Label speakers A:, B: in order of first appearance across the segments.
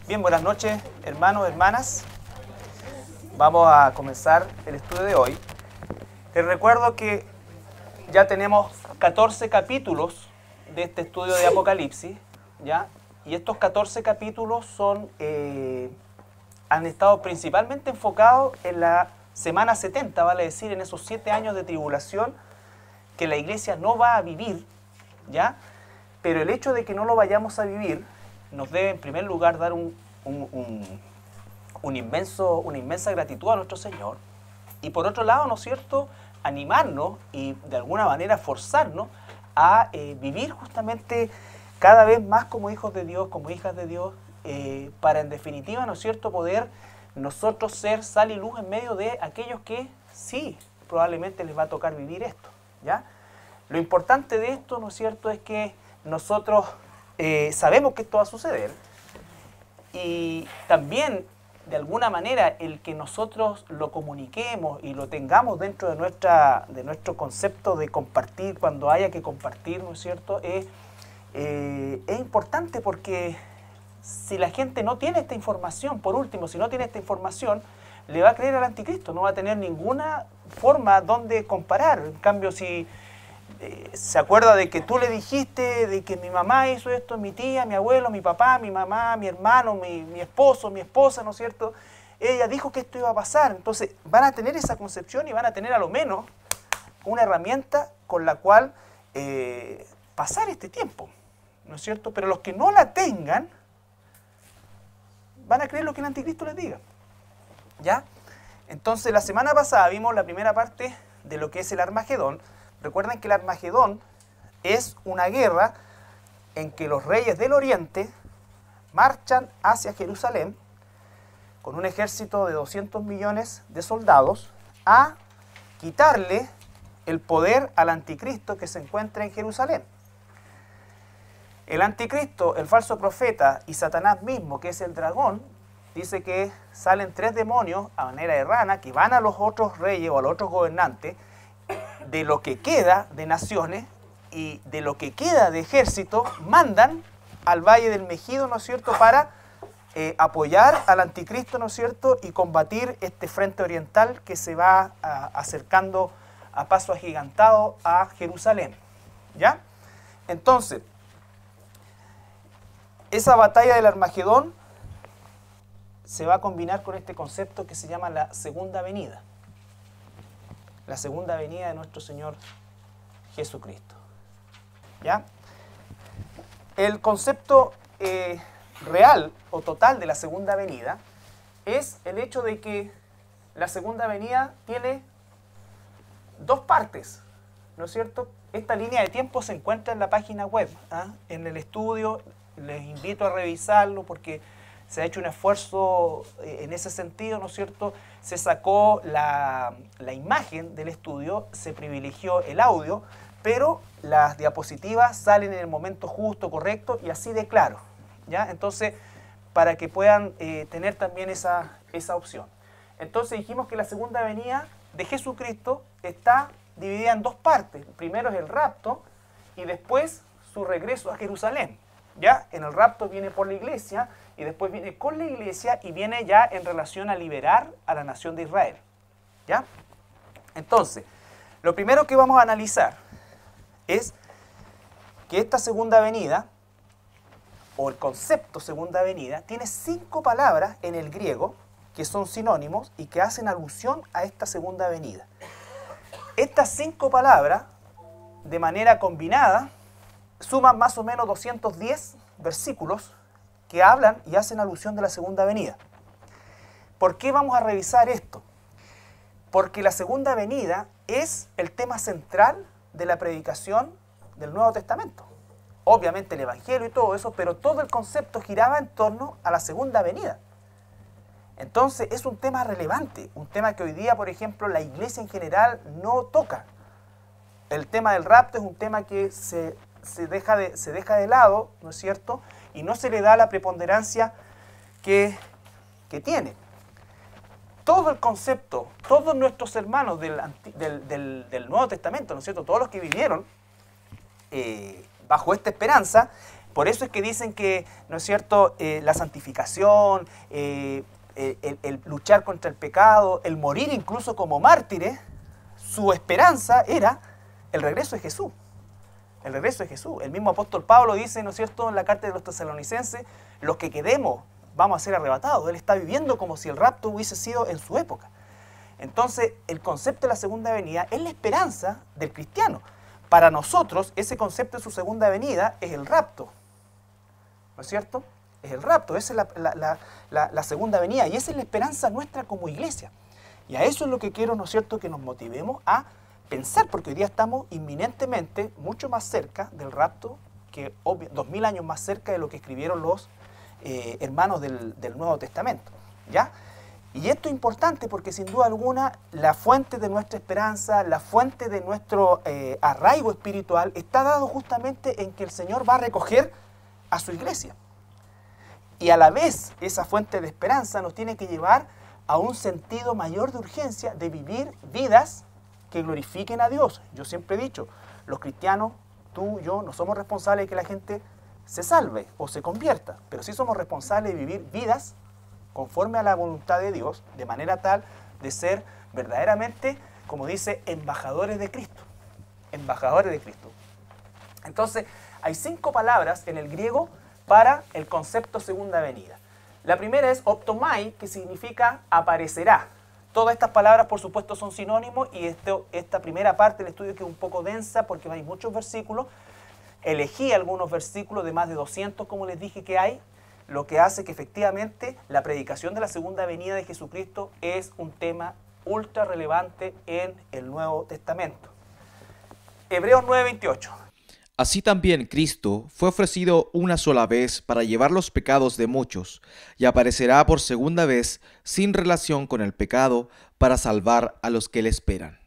A: Bien, buenas noches, hermanos, hermanas. Vamos a comenzar el estudio de hoy. Les recuerdo que ya tenemos 14 capítulos de este estudio de Apocalipsis, ¿ya? Y estos 14 capítulos han estado principalmente enfocados en la semana 70, vale decir, en esos 7 años de tribulación que la iglesia no va a vivir, ¿ya? Pero el hecho de que no lo vayamos a vivir nos debe en primer lugar dar una inmensa gratitud a nuestro Señor, y por otro lado, ¿no es cierto?, animarnos y de alguna manera forzarnos a vivir justamente cada vez más como hijos de Dios, como hijas de Dios, para en definitiva, ¿no es cierto?, poder nosotros ser sal y luz en medio de aquellos que sí, probablemente les va a tocar vivir esto, ¿ya? Lo importante de esto, ¿no es cierto?, es que nosotros sabemos que esto va a suceder, y también de alguna manera el que nosotros lo comuniquemos y lo tengamos dentro de nuestro concepto de compartir cuando haya que compartir, ¿no es cierto?, es importante, porque si la gente no tiene esta información, por último, si no tiene esta información, le va a creer al anticristo, no va a tener ninguna forma donde comparar. En cambio, si se acuerda de que tú le dijiste de que mi mamá hizo esto, mi tía, mi abuelo, mi papá, mi mamá, mi hermano, mi esposo, mi esposa, ¿no es cierto?, ella dijo que esto iba a pasar. Entonces van a tener esa concepción y van a tener a lo menos una herramienta con la cual pasar este tiempo, ¿no es cierto? Pero los que no la tengan van a creer lo que el anticristo les diga, ¿ya? Entonces la semana pasada vimos la primera parte de lo que es el Armagedón. Recuerden que el Armagedón es una guerra en que los reyes del Oriente marchan hacia Jerusalén con un ejército de 200 millones de soldados a quitarle el poder al anticristo que se encuentra en Jerusalén. El anticristo, el falso profeta y Satanás mismo, que es el dragón, dice que salen 3 demonios a manera de rana que van a los otros reyes o a los otros gobernantes de lo que queda de naciones y de lo que queda de ejército, mandan al Valle del Megido, ¿no es cierto?, para apoyar al anticristo, ¿no es cierto?, y combatir este frente oriental que se va acercando a paso agigantado a Jerusalén, ¿ya? Entonces, esa batalla del Armagedón se va a combinar con este concepto que se llama la segunda venida. La segunda venida de nuestro Señor Jesucristo, ¿ya? El concepto real o total de la segunda venida es el hecho de que la segunda venida tiene 2 partes, ¿no es cierto? Esta línea de tiempo se encuentra en la página web, en el estudio. Les invito a revisarlo porque se ha hecho un esfuerzo en ese sentido, ¿no es cierto? Se sacó la imagen del estudio, se privilegió el audio, pero las diapositivas salen en el momento justo, correcto y así de claro, ¿ya? Entonces, para que puedan tener también esa opción. Entonces dijimos que la segunda venida de Jesucristo está dividida en 2 partes. Primero es el rapto y después su regreso a Jerusalén, ¿ya? En el rapto viene por la iglesia y después viene con la iglesia y viene ya en relación a liberar a la nación de Israel, ¿ya? Entonces, lo primero que vamos a analizar es que esta segunda venida, o el concepto segunda venida, tiene 5 palabras en el griego que son sinónimos y que hacen alusión a esta segunda venida. Estas 5 palabras, de manera combinada, suman más o menos 210 versículos que hablan y hacen alusión de la segunda venida. ¿Por qué vamos a revisar esto? Porque la segunda venida es el tema central de la predicación del Nuevo Testamento. Obviamente el Evangelio y todo eso, pero todo el concepto giraba en torno a la segunda venida. Entonces es un tema relevante, un tema que hoy día, por ejemplo, la iglesia en general no toca. El tema del rapto es un tema que se deja de lado, ¿no es cierto?, y no se le da la preponderancia que tiene. Todo el concepto, todos nuestros hermanos del Nuevo Testamento, ¿no es cierto?, todos los que vivieron bajo esta esperanza, Por eso es que dicen que, ¿no es cierto?, la santificación, el luchar contra el pecado, el morir incluso como mártires, su esperanza era el regreso de Jesús. El regreso de Jesús. El mismo apóstol Pablo dice, ¿no es cierto?, en la carta de los tesalonicenses, los que quedemos vamos a ser arrebatados. Él está viviendo como si el rapto hubiese sido en su época. Entonces, el concepto de la segunda venida es la esperanza del cristiano. Para nosotros, ese concepto de su segunda venida es el rapto. ¿No es cierto? Es el rapto, esa es la segunda venida. Y esa es la esperanza nuestra como iglesia. Y a eso es lo que quiero, ¿no es cierto?, que nos motivemos a pensar, porque hoy día estamos inminentemente mucho más cerca del rapto, que 2000 años más cerca de lo que escribieron los hermanos del Nuevo Testamento. ¿Ya? Y esto es importante porque sin duda alguna la fuente de nuestra esperanza, la fuente de nuestro arraigo espiritual está dado justamente en que el Señor va a recoger a su iglesia. Y a la vez esa fuente de esperanza nos tiene que llevar a un sentido mayor de urgencia de vivir vidas que glorifiquen a Dios. Yo siempre he dicho, los cristianos, tú, yo, no somos responsables de que la gente se salve o se convierta, pero sí somos responsables de vivir vidas conforme a la voluntad de Dios, de manera tal de ser verdaderamente, como dice, embajadores de Cristo. Embajadores de Cristo. Entonces, hay 5 palabras en el griego para el concepto segunda venida. La primera es optomai, que significa aparecerá. Todas estas palabras, por supuesto, son sinónimos y esta primera parte del estudio, que es un poco densa porque hay muchos versículos, elegí algunos versículos de más de 200, como les dije que hay, lo que hace que efectivamente la predicación de la segunda venida de Jesucristo es un tema ultra relevante en el Nuevo Testamento. Hebreos 9:28.
B: Así también Cristo fue ofrecido una sola vez para llevar los pecados de muchos, y aparecerá por segunda vez sin relación con el pecado para salvar a los que le esperan.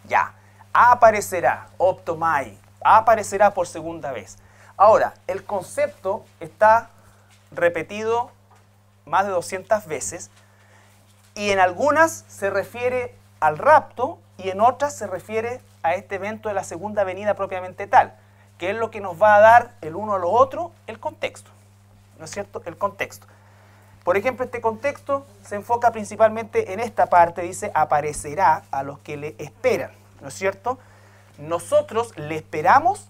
A: Ya, aparecerá, optomai, aparecerá por segunda vez. Ahora, el concepto está repetido más de 200 veces y en algunas se refiere al rapto y en otras se refiere a este evento de la segunda venida propiamente tal, que es lo que nos va a dar el uno a lo otro el contexto, ¿no es cierto? El contexto. Por ejemplo, este contexto se enfoca principalmente en esta parte, dice, aparecerá a los que le esperan, ¿no es cierto? Nosotros le esperamos,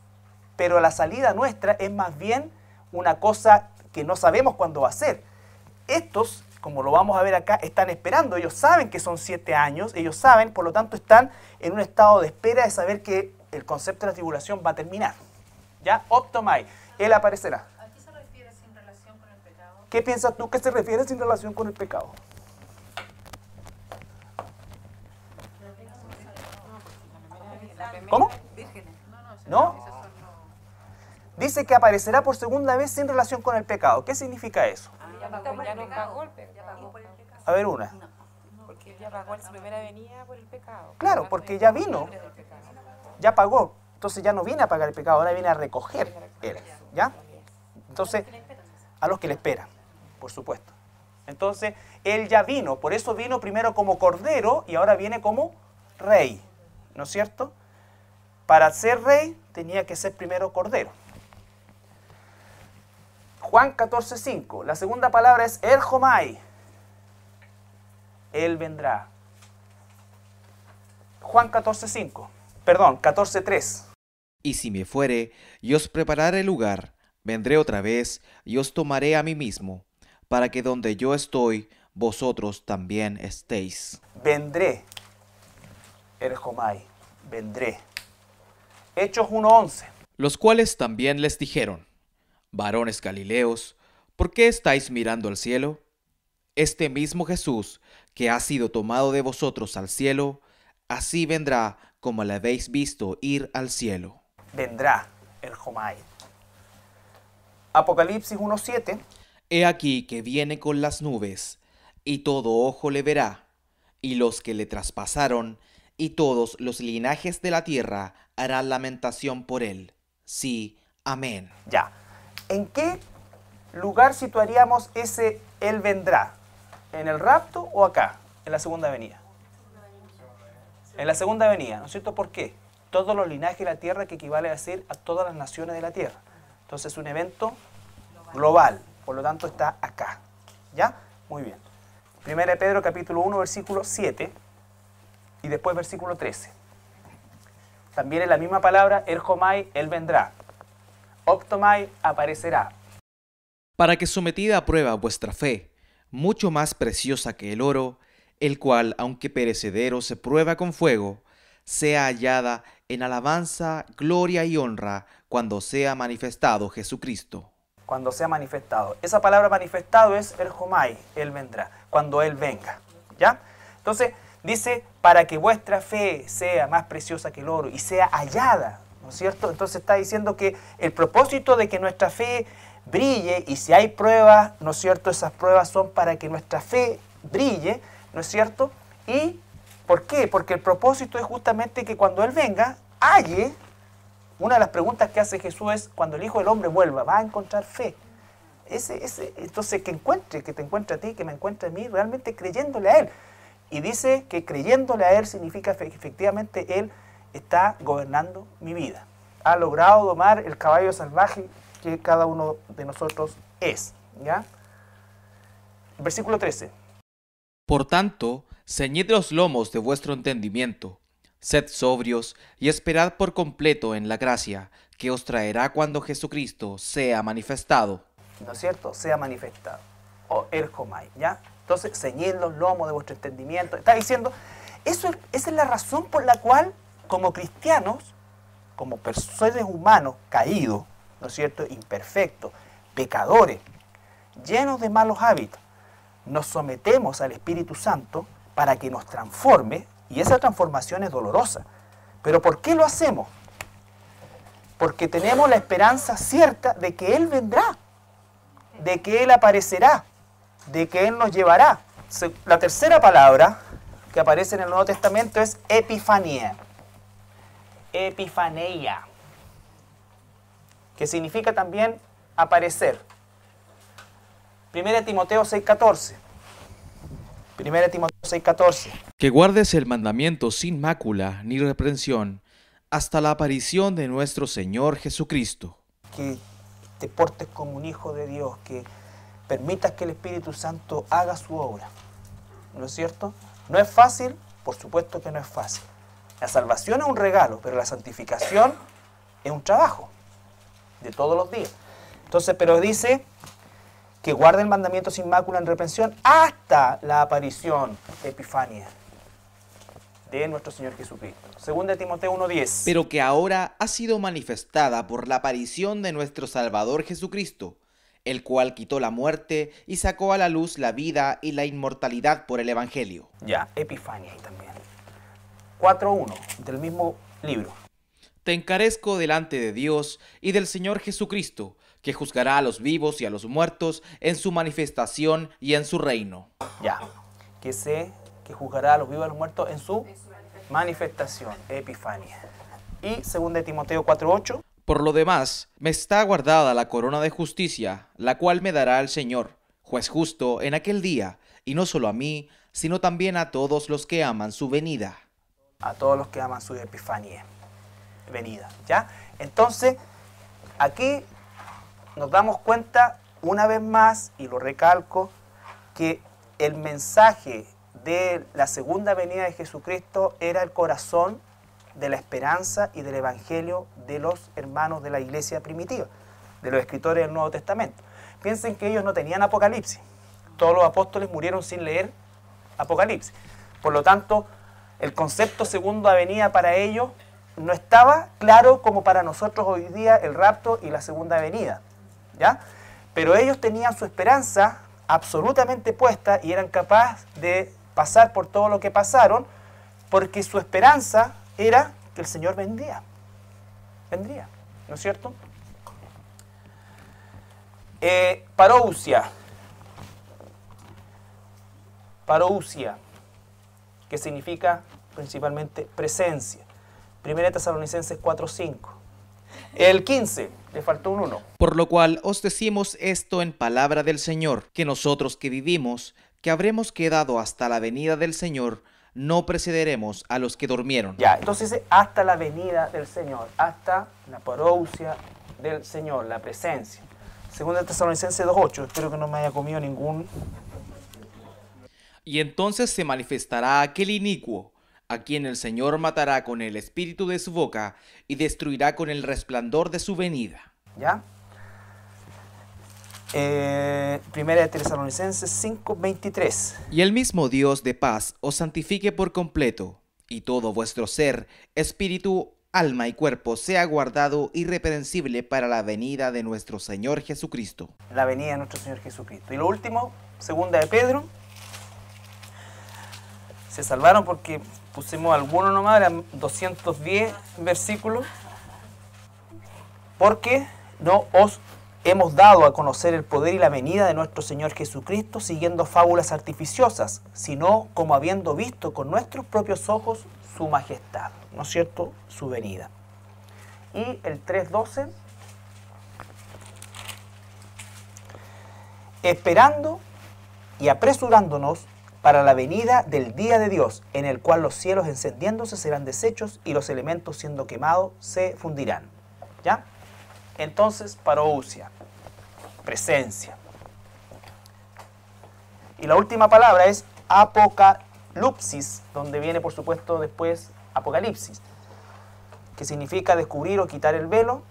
A: pero la salida nuestra es más bien una cosa que no sabemos cuándo va a ser. Estos, como lo vamos a ver acá, están esperando. Ellos saben que son 7 años, ellos saben, por lo tanto están en un estado de espera de saber que el concepto de la tribulación va a terminar. ¿Ya? Optomai, Él aparecerá.
C: ¿A qué se refiere sin relación con el pecado?
A: ¿Qué piensas tú que se refiere sin relación con el pecado? ¿Cómo?
C: Vírgenes.
A: ¿No? Dice que aparecerá por segunda vez sin relación con el pecado. ¿Qué significa eso?
D: Ya no pagó el pecado.
A: A ver una.
D: Porque él ya pagó en su primera venida por el pecado.
A: Claro, porque ya vino, ya pagó. Entonces ya no viene a pagar el pecado, ahora viene a recoger él. ¿Ya? Entonces, a los que le esperan, por supuesto. Entonces, él ya vino, por eso vino primero como cordero y ahora viene como rey. ¿No es cierto? Para ser rey tenía que ser primero cordero. Juan 14:5. La segunda palabra es erjomai. Él vendrá. Juan 14:5. Perdón, 14:3.
B: Y si me fuere, y os prepararé lugar, vendré otra vez, y os tomaré a mí mismo, para que donde yo estoy, vosotros también estéis.
A: Vendré. Erjomai. Vendré. Hechos 1:11.
B: Los cuales también les dijeron: varones Galileos, ¿por qué estáis mirando al cielo? Este mismo Jesús, que ha sido tomado de vosotros al cielo, así vendrá como le habéis visto ir al cielo.
A: Vendrá el Jomai. Apocalipsis 1:7.
B: He aquí que viene con las nubes, y todo ojo le verá, y los que le traspasaron, y todos los linajes de la tierra harán lamentación por él. Sí, amén.
A: Ya. ¿En qué lugar situaríamos ese Él vendrá? ¿En el rapto o acá? En la segunda venida. En la segunda venida, ¿no es cierto? ¿Por qué? Todos los linajes de la tierra, que equivale a decir a todas las naciones de la tierra. Entonces es un evento global, por lo tanto está acá. ¿Ya? Muy bien. Primera de Pedro capítulo 1, versículo 7 y después versículo 13. También en la misma palabra, erjomai, él vendrá. Optomai, aparecerá.
B: Para que sometida a prueba vuestra fe, mucho más preciosa que el oro, el cual, aunque perecedero, se prueba con fuego, sea hallada en alabanza, gloria y honra cuando sea manifestado Jesucristo.
A: Cuando sea manifestado. Esa palabra manifestado es erjomai, él vendrá, cuando él venga. ¿Ya? Entonces, dice, para que vuestra fe sea más preciosa que el oro y sea hallada, ¿no es cierto? Entonces está diciendo que el propósito de que nuestra fe brille, y si hay pruebas, ¿no es cierto? Esas pruebas son para que nuestra fe brille, ¿no es cierto? ¿Y por qué? Porque el propósito es justamente que cuando Él venga, halle. Una de las preguntas que hace Jesús es, cuando el Hijo del Hombre vuelva, ¿va a encontrar fe? Entonces que te encuentre a ti, que me encuentre a mí, realmente creyéndole a Él. Y dice que creyéndole a Él significa que efectivamente Él está gobernando mi vida. Ha logrado domar el caballo salvaje que cada uno de nosotros es. ¿Ya? Versículo 13.
B: Por tanto, ceñid los lomos de vuestro entendimiento, sed sobrios y esperad por completo en la gracia que os traerá cuando Jesucristo sea manifestado.
A: ¿No es cierto? Sea manifestado. O erjomai, ¿ya? Entonces, ceñid los lomos de vuestro entendimiento. Está diciendo, esa es la razón por la cual, como cristianos, como seres humanos caídos, ¿no es cierto? Imperfectos, pecadores, llenos de malos hábitos, nos sometemos al Espíritu Santo para que nos transforme, y esa transformación es dolorosa. ¿Pero por qué lo hacemos? Porque tenemos la esperanza cierta de que Él vendrá, de que Él aparecerá, de que Él nos llevará. La tercera palabra que aparece en el Nuevo Testamento es epifanía. Epifaneia, que significa también aparecer. 1 Timoteo 6:14. 1 Timoteo 6:14.
B: Que guardes el mandamiento sin mácula ni reprensión hasta la aparición de nuestro Señor Jesucristo.
A: Que te portes como un hijo de Dios, que permitas que el Espíritu Santo haga su obra. ¿No es cierto? ¿No es fácil? Por supuesto que no es fácil. La salvación es un regalo, pero la santificación es un trabajo de todos los días. Entonces, pero dice que guarde el mandamiento sin mácula en reprensión hasta la aparición, epifania, de nuestro Señor Jesucristo. 2 Timoteo 1:10.
B: Pero que ahora ha sido manifestada por la aparición de nuestro Salvador Jesucristo, el cual quitó la muerte y sacó a la luz la vida y la inmortalidad por el Evangelio.
A: Ya, epifania ahí también. 4:1 del mismo libro.
B: Te encarezco delante de Dios y del Señor Jesucristo, que juzgará a los vivos y a los muertos en su manifestación y en su reino.
A: Ya, que juzgará a los vivos y a los muertos en su manifestación, epifania. Y 2 Timoteo 4:8.
B: Por lo demás, me está guardada la corona de justicia, la cual me dará el Señor, juez justo, en aquel día, y no solo a mí, sino también a todos los que aman su venida.
A: A todos los que aman su epifanía, venida, ¿ya? Entonces, aquí nos damos cuenta una vez más, y lo recalco, que el mensaje de la segunda venida de Jesucristo era el corazón de la esperanza y del evangelio de los hermanos de la iglesia primitiva, de los escritores del Nuevo Testamento. Piensen que ellos no tenían Apocalipsis. Todos los apóstoles murieron sin leer Apocalipsis. Por lo tanto, el concepto segunda venida para ellos no estaba claro como para nosotros hoy día el rapto y la segunda venida, ¿ya? Pero ellos tenían su esperanza absolutamente puesta y eran capaces de pasar por todo lo que pasaron porque su esperanza era que el Señor vendría, ¿no es cierto? Parousia, que significa principalmente presencia. 1 Tesalonicenses 4:5. El 15, le faltó un 1.
B: Por lo cual os decimos esto en palabra del Señor, que nosotros que vivimos, que habremos quedado hasta la venida del Señor, no precederemos a los que durmieron.
A: Ya, entonces dice hasta la venida del Señor, hasta la parousia, del Señor, la presencia. Segunda Tesalonicenses 2:8, espero que no me haya comido ningún...
B: Y entonces se manifestará aquel inicuo, a quien el Señor matará con el espíritu de su boca y destruirá con el resplandor de su venida.
A: ¿Ya? Primera de Tesalonicenses 5:23.
B: Y el mismo Dios de paz os santifique por completo, y todo vuestro ser, espíritu, alma y cuerpo sea guardado irreprensible para la venida de nuestro Señor Jesucristo.
A: La venida de nuestro Señor Jesucristo. Y lo último, segunda de Pedro. Se salvaron porque pusimos algunos nomás, eran 210 versículos. Porque no os hemos dado a conocer el poder y la venida de nuestro Señor Jesucristo siguiendo fábulas artificiosas, sino como habiendo visto con nuestros propios ojos su majestad, ¿no es cierto?, su venida. Y el 3:12, esperando y apresurándonos para la venida del día de Dios, en el cual los cielos encendiéndose serán deshechos y los elementos siendo quemados se fundirán. ¿Ya? Entonces, parousia, presencia. Y la última palabra es apocalipsis, donde viene por supuesto después apocalipsis, que significa descubrir o quitar el velo.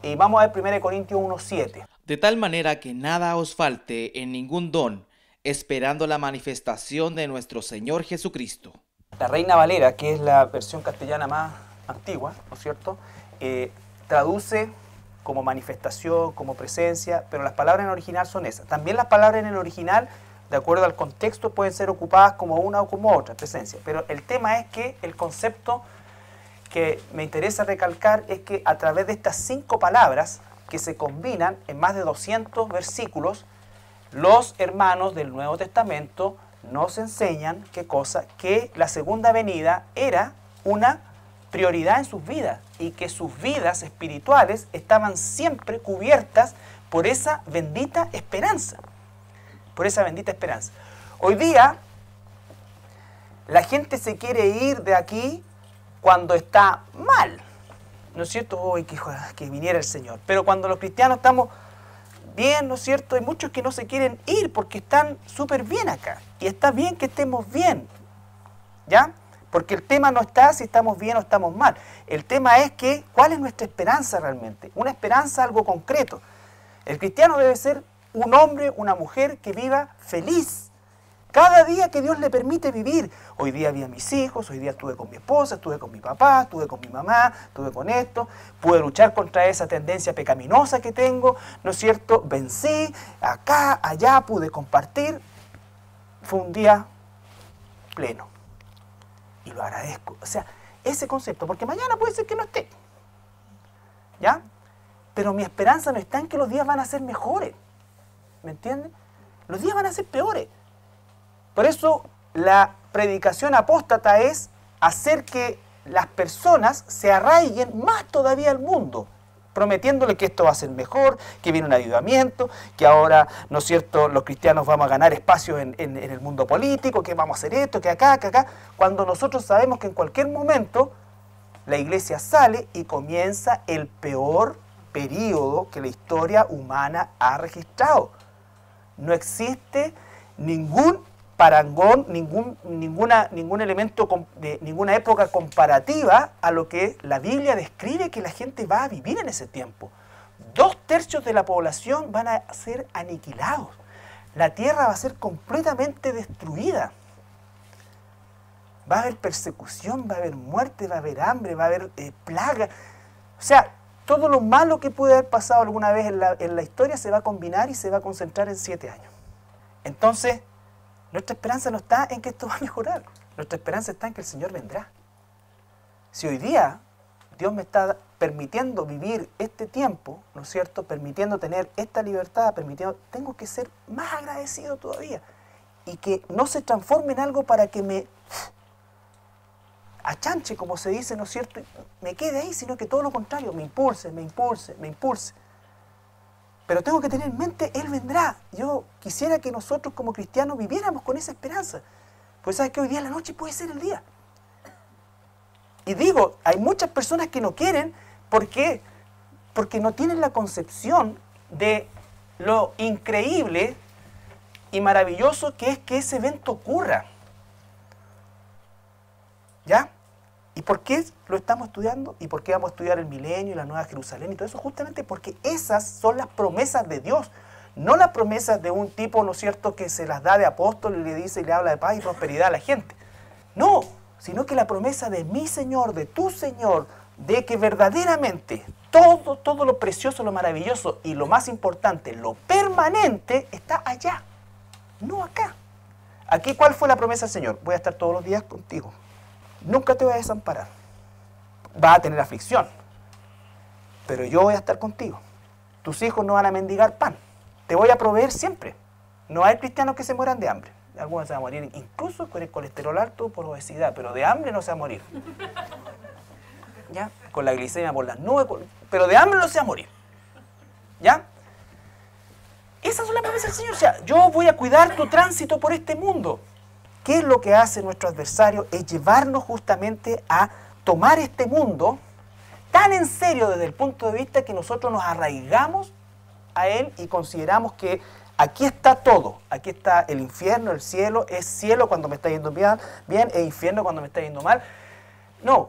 A: Y vamos a ver 1 Corintios 1:7.
B: De tal manera que nada os falte en ningún don, esperando la manifestación de nuestro Señor Jesucristo.
A: La Reina Valera, que es la versión castellana más antigua, ¿no es cierto?, traduce como manifestación, como presencia, pero las palabras en el original son esas. También las palabras en el original, de acuerdo al contexto, pueden ser ocupadas como una o como otra, presencia. Pero el tema es que el concepto que me interesa recalcar es que a través de estas 5 palabras que se combinan en más de 200 versículos, los hermanos del Nuevo Testamento nos enseñan, ¿qué cosa? Que la segunda venida era una prioridad en sus vidas y que sus vidas espirituales estaban siempre cubiertas por esa bendita esperanza. Por esa bendita esperanza. Hoy día, la gente se quiere ir de aquí cuando está mal, ¿no es cierto? Hoy que viniera el Señor. Pero cuando los cristianos estamos bien, ¿no es cierto? Hay muchos que no se quieren ir porque están súper bien acá. Y está bien que estemos bien, ¿ya? Porque el tema no está si estamos bien o estamos mal. El tema es que, ¿cuál es nuestra esperanza realmente? Una esperanza, algo concreto. El cristiano debe ser un hombre, una mujer que viva feliz. Cada día que Dios le permite vivir. Hoy día vi a mis hijos, hoy día estuve con mi esposa, estuve con mi papá, estuve con mi mamá, estuve con esto. Pude luchar contra esa tendencia pecaminosa que tengo, ¿no es cierto? Vencí, acá, allá, pude compartir. Fue un día pleno. Y lo agradezco. O sea, ese concepto, porque mañana puede ser que no esté. ¿Ya? Pero mi esperanza no está en que los días van a ser mejores. ¿Me entienden? Los días van a ser peores. Por eso la predicación apóstata es hacer que las personas se arraiguen más todavía al mundo, prometiéndole que esto va a ser mejor, que viene un avivamiento, que ahora, ¿no es cierto?, los cristianos vamos a ganar espacio en el mundo político, que vamos a hacer esto, que acá, cuando nosotros sabemos que en cualquier momento la iglesia sale y comienza el peor período que la historia humana ha registrado. No existe ningún parangón, ningún elemento, ninguna época comparativa a lo que la Biblia describe que la gente va a vivir en ese tiempo. 2/3 de la población van a ser aniquilados. La tierra va a ser completamente destruida. Va a haber persecución, va a haber muerte, va a haber hambre, va a haber plaga. O sea, todo lo malo que puede haber pasado alguna vez en la historia se va a combinar y se va a concentrar en 7 años. Entonces, nuestra esperanza no está en que esto va a mejorar. Nuestra esperanza está en que el Señor vendrá. Si hoy día Dios me está permitiendo vivir este tiempo, ¿no es cierto?, permitiendo tener esta libertad, tengo que ser más agradecido todavía. Y que no se transforme en algo para que me achanche, como se dice, ¿no es cierto?, me quede ahí, sino que todo lo contrario, me impulse. Pero tengo que tener en mente, Él vendrá. Yo quisiera que nosotros como cristianos viviéramos con esa esperanza. Pues sabes que hoy día en la noche puede ser el día. Y digo, hay muchas personas que no quieren porque porque no tienen la concepción de lo increíble y maravilloso que es que ese evento ocurra. ¿Ya? ¿Y por qué lo estamos estudiando? ¿Y por qué vamos a estudiar el milenio y la Nueva Jerusalén y todo eso? Justamente porque esas son las promesas de Dios, no las promesas de un tipo, ¿no es cierto?, que se las da de apóstol y le dice y le habla de paz y prosperidad a la gente. No, sino que la promesa de mi Señor, de tu Señor, de que verdaderamente todo lo precioso, lo maravilloso y lo más importante, lo permanente, está allá, no acá. Aquí, ¿cuál fue la promesa del Señor? Voy a estar todos los días contigo. Nunca te voy a desamparar. Vas a tener aflicción, pero yo voy a estar contigo. Tus hijos no van a mendigar pan. Te voy a proveer siempre. No hay cristianos que se mueran de hambre. Algunos se van a morir incluso con el colesterol alto por obesidad, pero de hambre no se va a morir. ¿Ya? Con la glicemia por las nubes, pero de hambre no se va a morir. ¿Ya? Esas son las promesas del Señor. O sea, yo voy a cuidar tu tránsito por este mundo. ¿Qué es lo que hace nuestro adversario? Es llevarnos justamente a tomar este mundo tan en serio desde el punto de vista que nosotros nos arraigamos a él y consideramos que aquí está todo. Aquí está el infierno, el cielo. Es cielo cuando me está yendo bien, es infierno cuando me está yendo mal. No,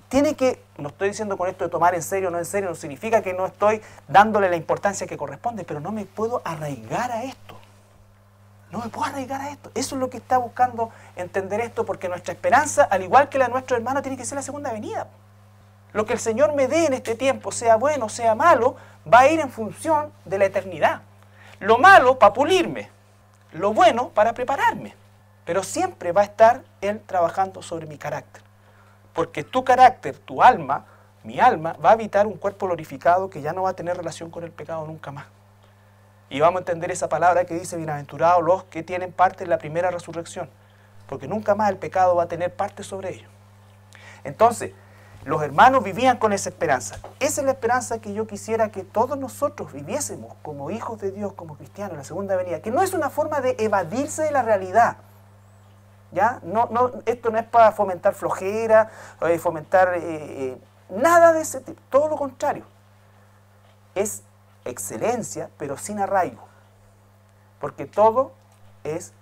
A: tiene que, no estoy diciendo con esto de tomar en serio o no en serio, no significa que no estoy dándole la importancia que corresponde, pero no me puedo arraigar a esto. No me puedo arraigar a esto. Eso es lo que está buscando entender esto, porque nuestra esperanza, al igual que la de nuestro hermano, tiene que ser la segunda venida. Lo que el Señor me dé en este tiempo, sea bueno, sea malo, va a ir en función de la eternidad. Lo malo para pulirme, lo bueno para prepararme. Pero siempre va a estar Él trabajando sobre mi carácter. Porque tu carácter, tu alma, mi alma, va a habitar un cuerpo glorificado que ya no va a tener relación con el pecado nunca más. Y vamos a entender esa palabra que dice, bienaventurados los que tienen parte en la primera resurrección, porque nunca más el pecado va a tener parte sobre ellos. Entonces, los hermanos vivían con esa esperanza. Esa es la esperanza que yo quisiera que todos nosotros viviésemos como hijos de Dios, como cristianos, en la segunda venida, que no es una forma de evadirse de la realidad. ¿Ya? Esto no es para fomentar flojera, fomentar nada de ese tipo, todo lo contrario. Es excelencia, pero sin arraigo, porque todo es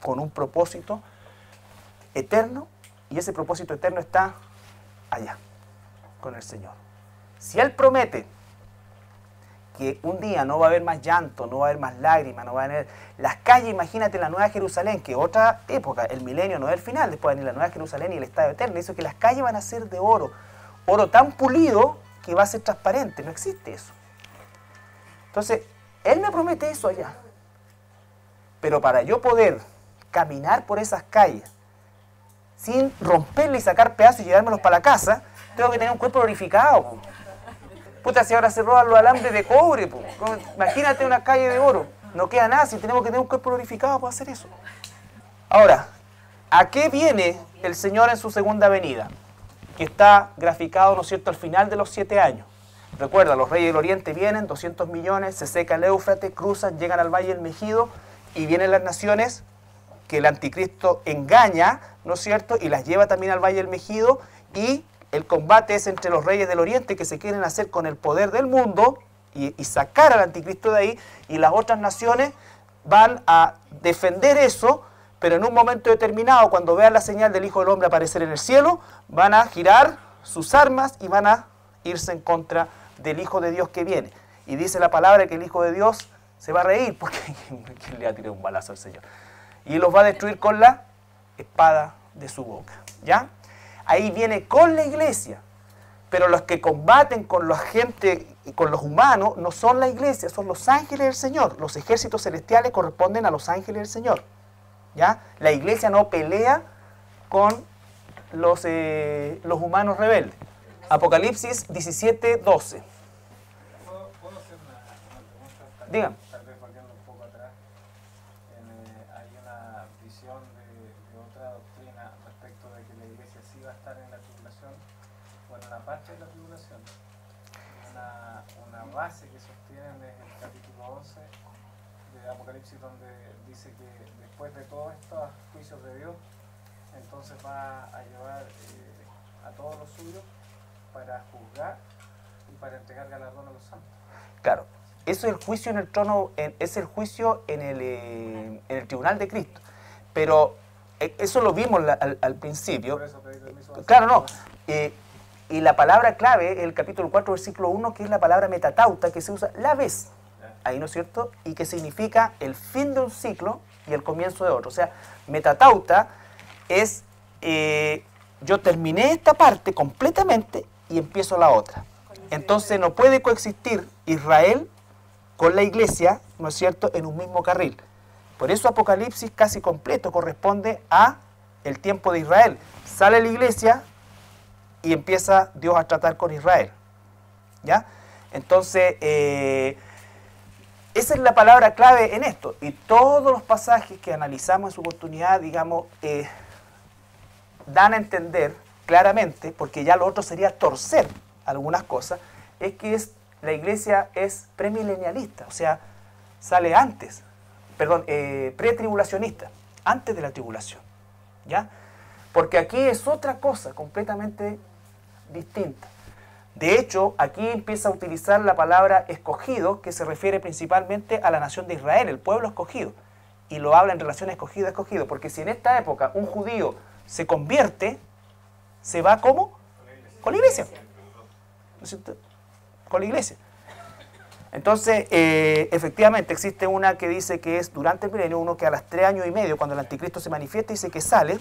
A: con un propósito eterno, y ese propósito eterno está allá, con el Señor. Si Él promete que un día no va a haber más llanto, no va a haber más lágrimas, no va a haber las calles, imagínate la Nueva Jerusalén, que otra época, el milenio no es el final, después va a venir la Nueva Jerusalén y el estado eterno, eso que las calles van a ser de oro tan pulido que va a ser transparente, no existe eso. Entonces, Él me promete eso allá. Pero para yo poder caminar por esas calles sin romperle y sacar pedazos y llevármelos para la casa, tengo que tener un cuerpo glorificado. Puta, si ahora se roban los alambres de cobre, imagínate una calle de oro. No queda nada si tenemos que tener un cuerpo glorificado para hacer eso. Ahora, ¿a qué viene el Señor en su segunda venida? Que está graficado, ¿no es cierto?, al final de los 7 años. Recuerda, los reyes del oriente vienen, 200 millones, se seca el Éufrates, cruzan, llegan al Valle del Megido y vienen las naciones que el anticristo engaña, ¿no es cierto?, y las lleva también al Valle del Megido, y el combate es entre los reyes del oriente que se quieren hacer con el poder del mundo y sacar al anticristo de ahí, y las otras naciones van a defender eso, pero en un momento determinado, cuando vean la señal del Hijo del Hombre aparecer en el cielo, van a girar sus armas y van a irse en contra del Hijo de Dios que viene. Y dice la palabra que el Hijo de Dios se va a reír porque ¿quién le va a tirar un balazo al Señor? Y los va a destruir con la espada de su boca. ¿Ya? Ahí viene con la iglesia. Pero los que combaten con la gente y con los humanos no son la iglesia, son los ángeles del Señor. Los ejércitos celestiales corresponden a los ángeles del Señor. ¿Ya? La iglesia no pelea con los humanos rebeldes. Apocalipsis 17:12.
E: ¿Puedo hacer una pregunta?
A: Dígame.
E: Tal vez volviendo un poco atrás. Hay una visión de otra doctrina respecto de que la iglesia sí va a estar en la tribulación, o en una parte de la tribulación. Una base que sostienen es el capítulo 11 de Apocalipsis, donde dice que después de todos estos juicios de Dios, entonces va a llevar a todos los suyos para juzgar y para entregar galardón a los santos.
A: Claro, eso es el juicio en el trono, es el juicio en el tribunal de Cristo. Pero eso lo vimos al principio.
E: Por eso pedí permiso a
A: Claro, no. Y la palabra clave es el capítulo 4, versículo 1, que es la palabra metatauta, que se usa la vez, ahí, ¿no es cierto? Y que significa el fin de un ciclo y el comienzo de otro. O sea, metatauta es, yo terminé esta parte completamente y empiezo la otra. Entonces no puede coexistir Israel con la iglesia, ¿no es cierto?, en un mismo carril. Por eso Apocalipsis casi completo corresponde a el tiempo de Israel. Sale la iglesia y empieza Dios a tratar con Israel. ¿Ya? Entonces, esa es la palabra clave en esto. Y todos los pasajes que analizamos en su oportunidad, digamos, dan a entender claramente, porque ya lo otro sería torcer algunas cosas, es que la iglesia es premilenialista, o sea, sale antes, perdón, pretribulacionista, antes de la tribulación. ¿Ya? Porque aquí es otra cosa completamente distinta. De hecho, aquí empieza a utilizar la palabra escogido, que se refiere principalmente a la nación de Israel, el pueblo escogido. Y lo habla en relación a escogido, escogido. Porque si en esta época un judío se convierte, ¿se va cómo? Con la iglesia. ¿No es cierto? Con la iglesia. Entonces, efectivamente, existe una que dice que es durante el milenio, uno que a los 3 años y medio, cuando el anticristo se manifiesta, dice que sale,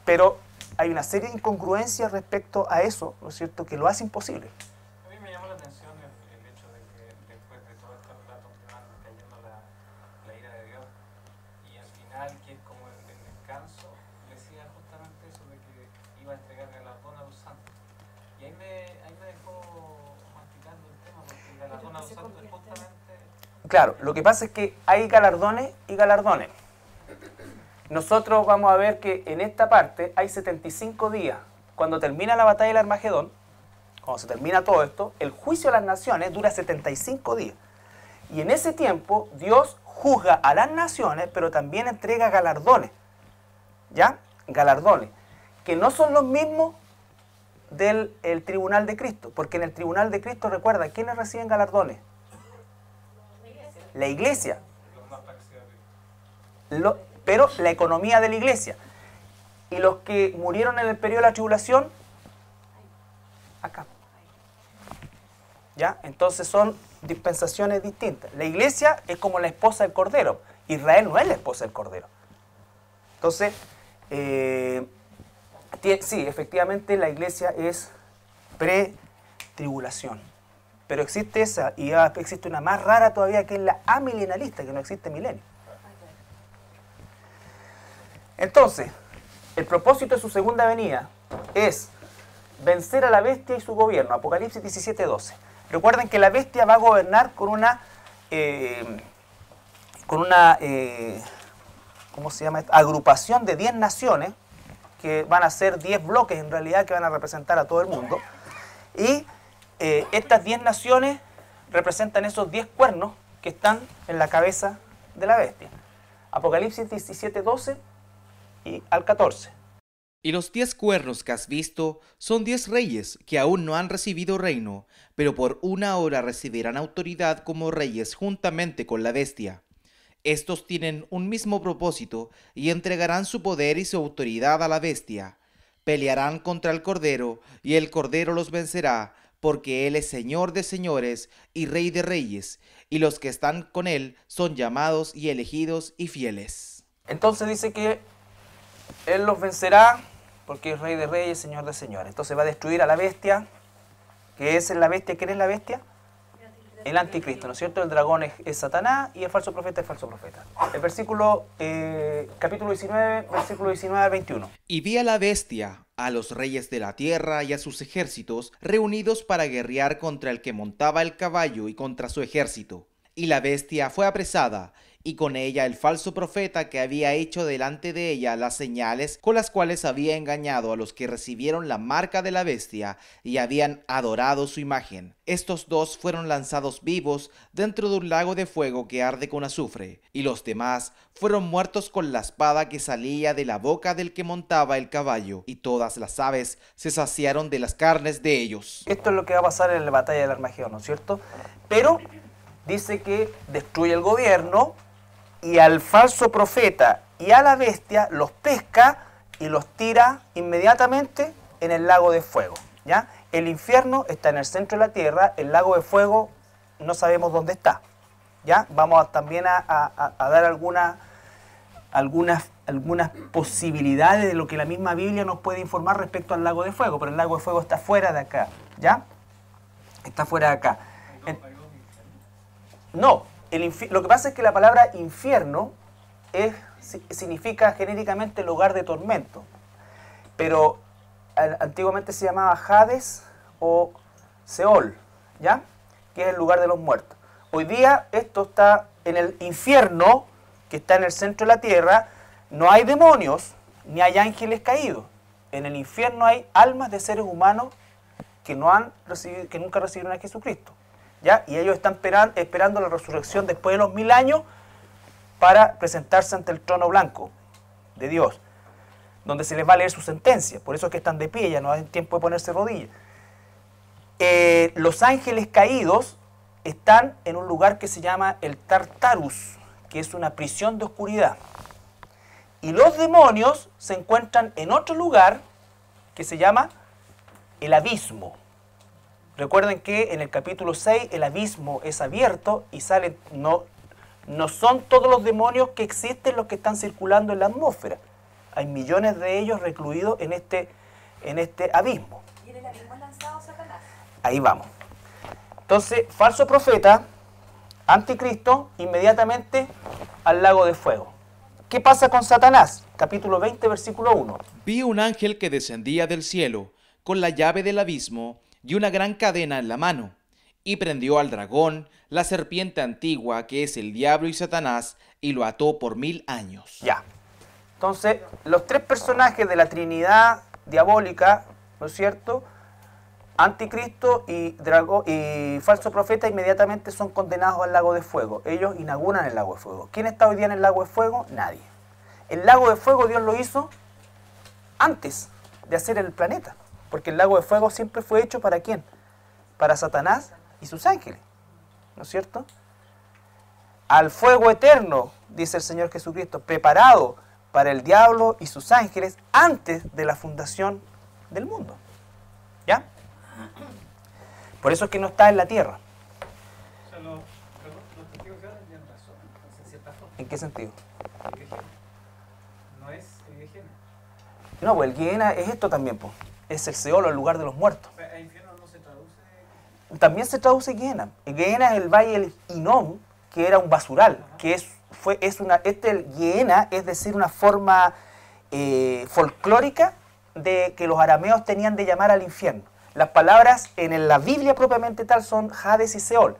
A: pero hay una serie de incongruencias respecto a eso, ¿no es cierto?, que lo hace imposible.
E: A mí me llamó la atención el hecho de que después de todos estos relatos que van cayendo la ira de Dios, y al final, que es como el descanso, decía justamente eso de que iba a entregar galardón a los santos. Y ahí me dejó masticando el tema, porque el galardón a los santos es justamente...
A: Claro, lo que pasa es que hay galardones y galardones. Nosotros vamos a ver que en esta parte hay 75 días. Cuando termina la batalla del Armagedón, cuando se termina todo esto, el juicio a las naciones dura 75 días. Y en ese tiempo Dios juzga a las naciones, pero también entrega galardones. ¿Ya? Galardones. Que no son los mismos del tribunal de Cristo. Porque en el tribunal de Cristo, recuerda, ¿quiénes reciben galardones? La iglesia. Pero la economía de la iglesia. Y los que murieron en el periodo de la tribulación, acá. ¿Ya? Entonces son dispensaciones distintas. La iglesia es como la esposa del Cordero. Israel no es la esposa del Cordero. Entonces, sí, efectivamente la iglesia es pre-tribulación. Pero existe esa, y existe una más rara todavía, que es la amilenalista, que no existe milenio. Entonces, el propósito de su segunda venida es vencer a la bestia y su gobierno. Apocalipsis 17:12. Recuerden que la bestia va a gobernar con una ¿cómo se llama esto?, agrupación de 10 naciones, que van a ser 10 bloques en realidad, que van a representar a todo el mundo. Y estas 10 naciones representan esos 10 cuernos que están en la cabeza de la bestia. Apocalipsis 17:12 y al 14.
B: Y los 10 cuernos que has visto son 10 reyes que aún no han recibido reino, pero por una hora recibirán autoridad como reyes juntamente con la bestia. Estos tienen un mismo propósito y entregarán su poder y su autoridad a la bestia. Pelearán contra el Cordero y el Cordero los vencerá, porque Él es Señor de señores y Rey de reyes, y los que están con Él son llamados y elegidos y fieles.
A: Entonces dice que Él los vencerá porque es Rey de reyes, Señor de señores. Entonces va a destruir a la bestia, que es la bestia. ¿Quién es la bestia? El anticristo, ¿no es cierto? El dragón es Satanás y el falso profeta es falso profeta. El versículo, capítulo 19, versículo 19 al 21.
B: Y vi a la bestia, a los reyes de la tierra y a sus ejércitos, reunidos para guerrear contra el que montaba el caballo y contra su ejército. Y la bestia fue apresada, y con ella el falso profeta que había hecho delante de ella las señales con las cuales había engañado a los que recibieron la marca de la bestia y habían adorado su imagen. Estos dos fueron lanzados vivos dentro de un lago de fuego que arde con azufre, y los demás fueron muertos con la espada que salía de la boca del que montaba el caballo, y todas las aves se saciaron de las carnes de ellos.
A: Esto es lo que va a pasar en la batalla del Armagedón, ¿no es cierto? Pero dice que destruye el gobierno y al falso profeta y a la bestia los pesca y los tira inmediatamente en el lago de fuego, ¿ya? El infierno está en el centro de la tierra, el lago de fuego no sabemos dónde está, ¿ya? Vamos también a dar algunas posibilidades de lo que la misma Biblia nos puede informar respecto al lago de fuego, pero el lago de fuego está fuera de acá, ¿ya? Está fuera de acá. No, lo que pasa es que la palabra infierno significa genéricamente lugar de tormento, pero antiguamente se llamaba Hades o Seol, ¿ya? Que es el lugar de los muertos. Hoy día esto está en el infierno, que está en el centro de la tierra. No hay demonios, ni hay ángeles caídos. En el infierno hay almas de seres humanos que nunca recibieron a Jesucristo, ¿ya? Y ellos están esperando la resurrección después de los 1000 años para presentarse ante el trono blanco de Dios, donde se les va a leer su sentencia. Por eso es que están de pie, ya no hay tiempo de ponerse rodillas. Los ángeles caídos están en un lugar que se llama el Tartarus, que es una prisión de oscuridad. Y los demonios se encuentran en otro lugar que se llama el abismo. Recuerden que en el capítulo 6 el abismo es abierto y salen, no son todos los demonios que existen los que están circulando en la atmósfera. Hay millones de ellos recluidos en este abismo.
C: ¿Y en el abismo es lanzado Satanás?
A: Ahí vamos. Entonces, falso profeta, anticristo, inmediatamente al lago de fuego. ¿Qué pasa con Satanás? Capítulo 20, versículo 1.
B: Vi un ángel que descendía del cielo con la llave del abismo y una gran cadena en la mano, y prendió al dragón, la serpiente antigua que es el diablo y Satanás, y lo ató por 1000 años.
A: Ya. Entonces, los tres personajes de la Trinidad diabólica, ¿no es cierto?, anticristo y falso profeta, inmediatamente son condenados al lago de fuego. Ellos inauguran el lago de fuego. ¿Quién está hoy día en el lago de fuego? Nadie. El lago de fuego Dios lo hizo antes de hacer el planeta, porque el lago de fuego siempre fue hecho ¿para quién? Para Satanás y sus ángeles, ¿no es cierto? Al fuego eterno, dice el Señor Jesucristo, preparado para el diablo y sus ángeles antes de la fundación del mundo. ¿Ya? Por eso es que no está en la tierra.
E: O sea, los testigos de Jehová tienen razón, entonces, en cierta forma.
A: ¿En qué sentido?
E: El Gehenna. No es el Gehenna.
A: No, pues el Gehenna es esto también, pues. Es el Seol, el lugar de los muertos.
E: El infierno no se traduce.
A: También se traduce Gehenna. El Gehenna es el valle del Hinnom, que era un basural, que el Gehenna es decir, una forma folclórica de que los arameos tenían de llamar al infierno. Las palabras en la Biblia propiamente tal son Hades y Seol,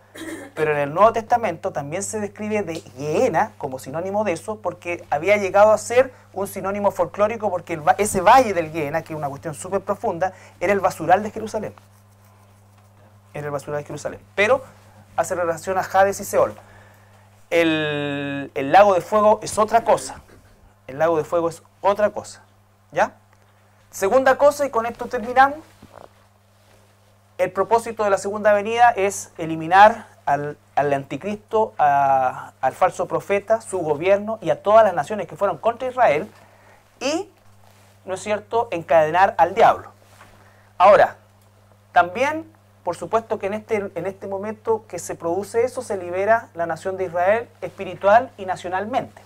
A: pero en el Nuevo Testamento también se describe de Gehenna como sinónimo de eso, porque había llegado a ser un sinónimo folclórico, porque ese valle del Gehenna, que es una cuestión súper profunda, era el basural de Jerusalén. Era el basural de Jerusalén, pero hace relación a Hades y Seol. El lago de fuego es otra cosa. El lago de fuego es otra cosa. ¿Ya? Segunda cosa, y con esto terminamos. El propósito de la segunda venida es eliminar al anticristo, al falso profeta, su gobierno y a todas las naciones que fueron contra Israel y, ¿no es cierto?, encadenar al diablo. Ahora, también, por supuesto que en este momento que se produce eso, se libera la nación de Israel espiritual y nacionalmente.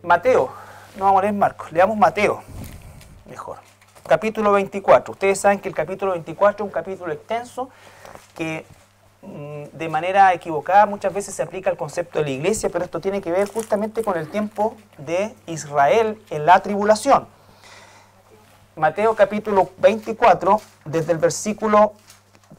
A: Mateo, no vamos a leer Marcos, leamos Mateo, mejor. Capítulo 24. Ustedes saben que el capítulo 24 es un capítulo extenso que de manera equivocada muchas veces se aplica al concepto de la iglesia, pero esto tiene que ver justamente con el tiempo de Israel en la tribulación. Mateo capítulo 24, desde el versículo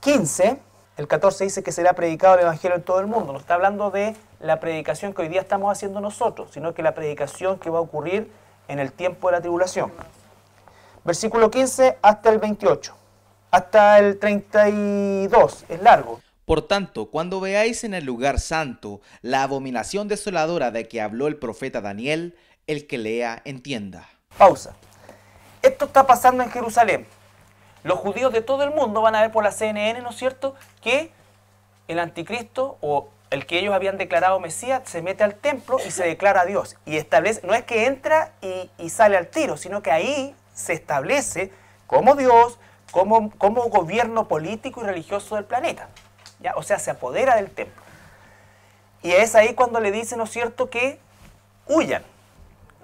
A: 15 El 14 dice que será predicado el Evangelio en todo el mundo. No está hablando de la predicación que hoy día estamos haciendo nosotros, sino que la predicación que va a ocurrir en el tiempo de la tribulación. Versículo 15 hasta el 28. Hasta el 32. Es largo.
B: Por tanto, cuando veáis en el lugar santo la abominación desoladora de que habló el profeta Daniel, el que lea entienda.
A: Pausa. Esto está pasando en Jerusalén. Los judíos de todo el mundo van a ver por la CNN, ¿no es cierto?, que el anticristo o el que ellos habían declarado Mesías se mete al templo y se declara a Dios. Y establece, no es que entra y sale al tiro, sino que ahí se establece como Dios, como gobierno político y religioso del planeta. ¿Ya? O sea, se apodera del templo. Y es ahí cuando le dice, ¿no es cierto?, que huyan.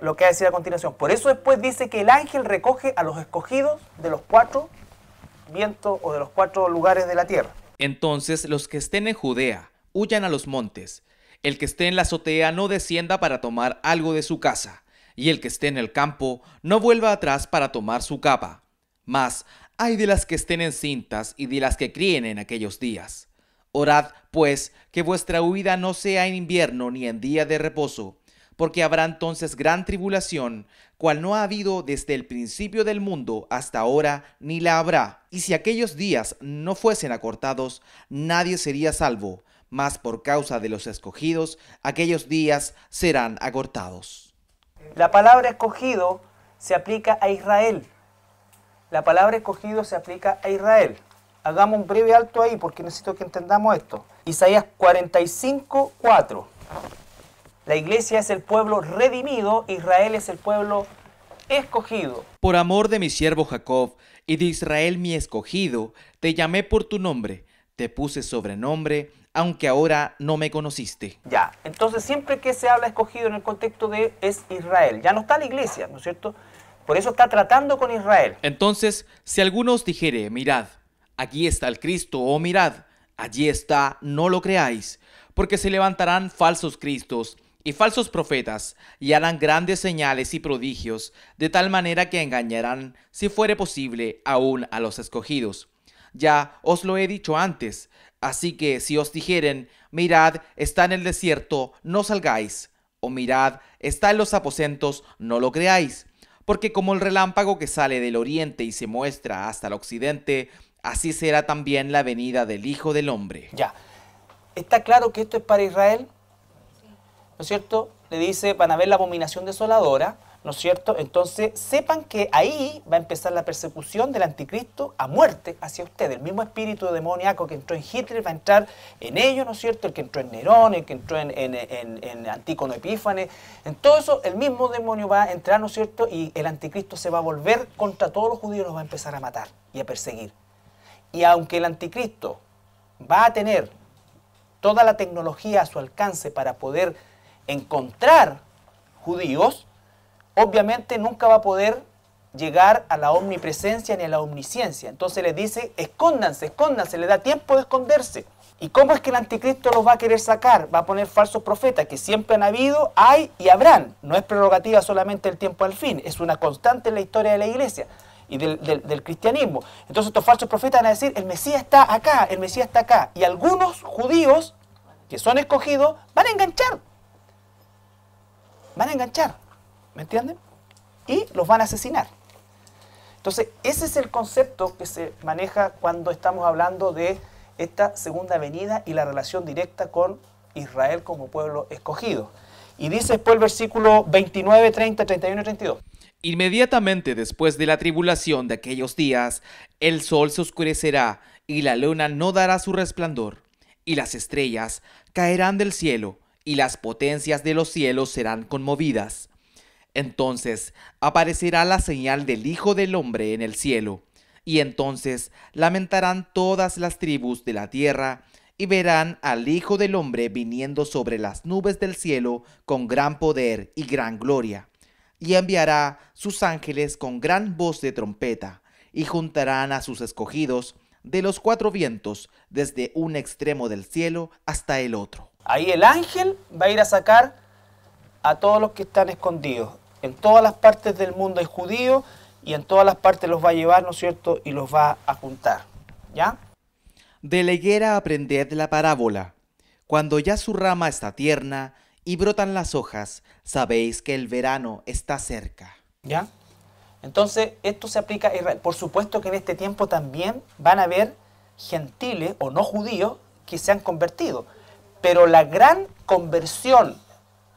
A: Lo que va a decir a continuación. Por eso después dice que el ángel recoge a los escogidos de los 4 vientos o de los 4 lugares de la tierra.
B: Entonces los que estén en Judea huyan a los montes. El que esté en la azotea no descienda para tomar algo de su casa. Y el que esté en el campo no vuelva atrás para tomar su capa. Mas ay de las que estén encintas y de las que críen en aquellos días. Orad, pues, que vuestra huida no sea en invierno ni en día de reposo, porque habrá entonces gran tribulación, cual no ha habido desde el principio del mundo hasta ahora, ni la habrá. Y si aquellos días no fuesen acortados, nadie sería salvo, mas por causa de los escogidos, aquellos días serán acortados.
A: La palabra escogido se aplica a Israel. La palabra escogido se aplica a Israel. Hagamos un breve alto ahí porque necesito que entendamos esto. Isaías 45, 4. La iglesia es el pueblo redimido, Israel es el pueblo escogido.
B: Por amor de mi siervo Jacob y de Israel mi escogido, te llamé por tu nombre, te puse sobrenombre, aunque ahora no me conociste.
A: Ya, entonces siempre que se habla escogido en el contexto de es Israel. Ya no está la iglesia, ¿no es cierto? Por eso está tratando con Israel.
B: Entonces, si alguno os dijere, mirad, aquí está el Cristo, o mirad, allí está, no lo creáis, porque se levantarán falsos cristos y falsos profetas, y harán grandes señales y prodigios, de tal manera que engañarán, si fuere posible, aún a los escogidos. Ya os lo he dicho antes, así que si os dijeren, mirad, está en el desierto, no salgáis, o mirad, está en los aposentos, no lo creáis, porque como el relámpago que sale del oriente y se muestra hasta el occidente, así será también la venida del Hijo del Hombre.
A: Ya, ¿está claro que esto es para Israel? ¿No es cierto? Le dice, van a ver la abominación desoladora, ¿no es cierto? Entonces, sepan que ahí va a empezar la persecución del anticristo a muerte hacia ustedes. El mismo espíritu demoníaco que entró en Hitler va a entrar en ellos, ¿no es cierto? El que entró en Nerón, el que entró en Antígono Epífanes, en todo eso el mismo demonio va a entrar, ¿no es cierto? Y el anticristo se va a volver contra todos los judíos, los va a empezar a matar y a perseguir. Y aunque el anticristo va a tener toda la tecnología a su alcance para poder encontrar judíos, obviamente nunca va a poder llegar a la omnipresencia ni a la omnisciencia. Entonces les dice, escóndanse, escóndanse, le da tiempo de esconderse. ¿Y cómo es que el anticristo los va a querer sacar? Va a poner falsos profetas, que siempre han habido, hay y habrán. No es prerrogativa solamente el tiempo al fin, es una constante en la historia de la iglesia y del cristianismo. Entonces estos falsos profetas van a decir, el Mesías está acá, el Mesías está acá. Y algunos judíos que son escogidos van a enganchar. Van a enganchar, ¿me entienden? Y los van a asesinar. Entonces, ese es el concepto que se maneja cuando estamos hablando de esta segunda venida y la relación directa con Israel como pueblo escogido. Y dice después el versículo 29, 30, 31 y 32.
B: Inmediatamente después de la tribulación de aquellos días, el sol se oscurecerá y la luna no dará su resplandor, y las estrellas caerán del cielo, y las potencias de los cielos serán conmovidas. Entonces aparecerá la señal del Hijo del Hombre en el cielo, y entonces lamentarán todas las tribus de la tierra, y verán al Hijo del Hombre viniendo sobre las nubes del cielo con gran poder y gran gloria. Y enviará sus ángeles con gran voz de trompeta, y juntarán a sus escogidos de los 4 vientos, desde un extremo del cielo hasta el otro.
A: Ahí el ángel va a ir a sacar a todos los que están escondidos. En todas las partes del mundo hay judíos y en todas las partes los va a llevar, ¿no es cierto? Y los va a juntar. ¿Ya?
B: De la higuera aprended la parábola. Cuando ya su rama está tierna y brotan las hojas, sabéis que el verano está cerca.
A: ¿Ya? Entonces, esto se aplica a Israel. Por supuesto que en este tiempo también van a haber gentiles o no judíos que se han convertido. Pero la gran conversión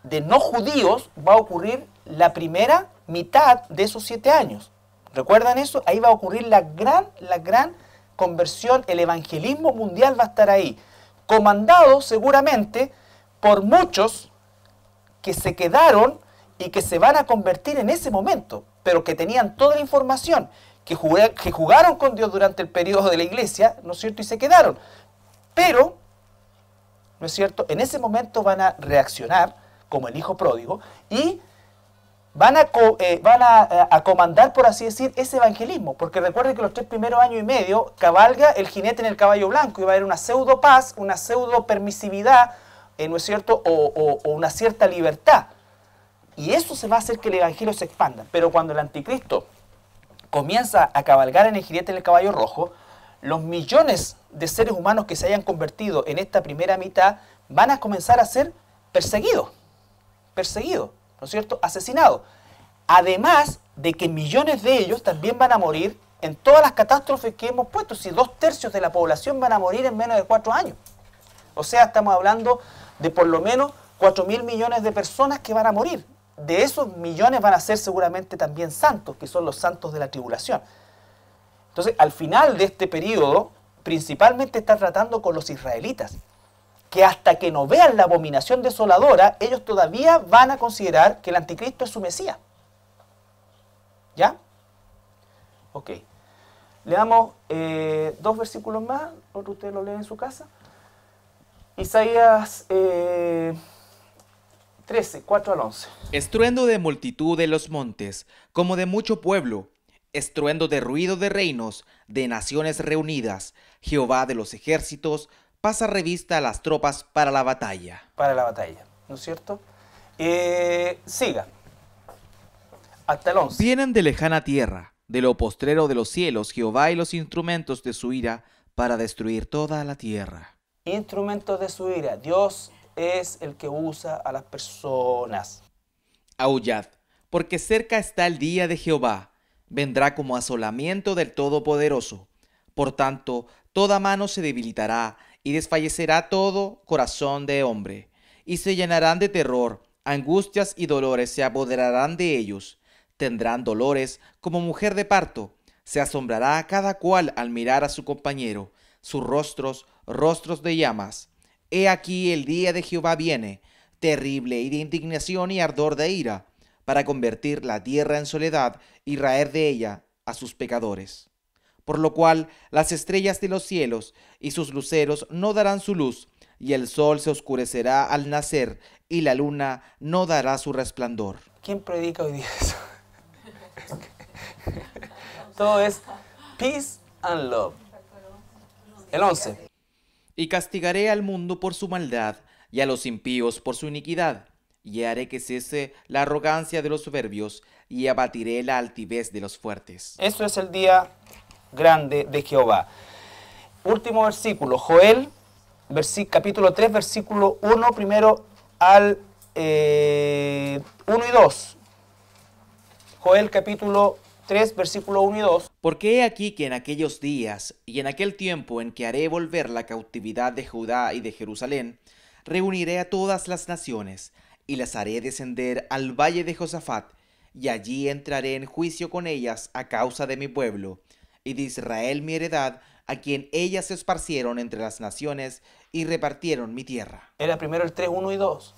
A: de no judíos va a ocurrir la primera mitad de esos 7 años. ¿Recuerdan eso? Ahí va a ocurrir la gran conversión, el evangelismo mundial va a estar ahí, comandado seguramente por muchos que se quedaron y que se van a convertir en ese momento, pero que tenían toda la información, que jugaron con Dios durante el periodo de la iglesia, ¿no es cierto? Y se quedaron. Pero, ¿no es cierto? En ese momento van a reaccionar como el hijo pródigo y van a comandar, por así decir, ese evangelismo. Porque recuerden que los 3 primeros años y medio cabalga el jinete en el caballo blanco y va a haber una pseudo paz, una pseudo permisividad, ¿no es cierto? O una cierta libertad. Y eso se va a hacer que el evangelio se expanda. Pero cuando el anticristo comienza a cabalgar en el jinete en el caballo rojo, los millones de seres humanos que se hayan convertido en esta primera mitad van a comenzar a ser perseguidos, ¿no es cierto? Asesinados. Además de que millones de ellos también van a morir en todas las catástrofes que hemos puesto. Si 2/3 de la población van a morir en menos de 4 años. O sea, estamos hablando de por lo menos 4.000 millones de personas que van a morir. De esos millones van a ser seguramente también santos, que son los santos de la tribulación. Entonces, al final de este periodo, principalmente está tratando con los israelitas, que hasta que no vean la abominación desoladora, ellos todavía van a considerar que el anticristo es su Mesías. ¿Ya? Ok. Leamos 2 versículos más, otro ustedes lo leen en su casa. Isaías 13, 4 al 11.
B: Estruendo de multitud de los montes, como de mucho pueblo, estruendo de ruido de reinos, de naciones reunidas. Jehová de los ejércitos pasa revista a las tropas para la batalla.
A: Para la batalla, ¿no es cierto? Siga. Hasta el 11.
B: Vienen de lejana tierra, de lo postrero de los cielos, Jehová y los instrumentos de su ira para destruir toda la tierra.
A: Instrumentos de su ira. Dios es el que usa a las personas.
B: Aullad, porque cerca está el día de Jehová, vendrá como asolamiento del Todopoderoso. Por tanto, toda mano se debilitará y desfallecerá todo corazón de hombre, y se llenarán de terror, angustias y dolores se apoderarán de ellos. Tendrán dolores como mujer de parto, se asombrará cada cual al mirar a su compañero, sus rostros, rostros de llamas. He aquí el día de Jehová viene, terrible y de indignación y ardor de ira, para convertir la tierra en soledad y raer de ella a sus pecadores. Por lo cual las estrellas de los cielos y sus luceros no darán su luz, y el sol se oscurecerá al nacer, y la luna no dará su resplandor.
A: ¿Quién predica hoy día eso? Todo es peace and love. El 11.
B: Y castigaré al mundo por su maldad, y a los impíos por su iniquidad, y haré que cese la arrogancia de los soberbios, y abatiré la altivez de los fuertes.
A: Eso es el día grande de Jehová. Último versículo, Joel, capítulo 3, versículo 1, primero al 1 y 2. Joel capítulo 3, versículo 1 y 2.
B: Porque he aquí que en aquellos días y en aquel tiempo en que haré volver la cautividad de Judá y de Jerusalén, reuniré a todas las naciones y las haré descender al valle de Josafat, y allí entraré en juicio con ellas a causa de mi pueblo, y de Israel mi heredad, a quien ellas se esparcieron entre las naciones y repartieron mi tierra.
A: Era primero el 3, 1 y 2.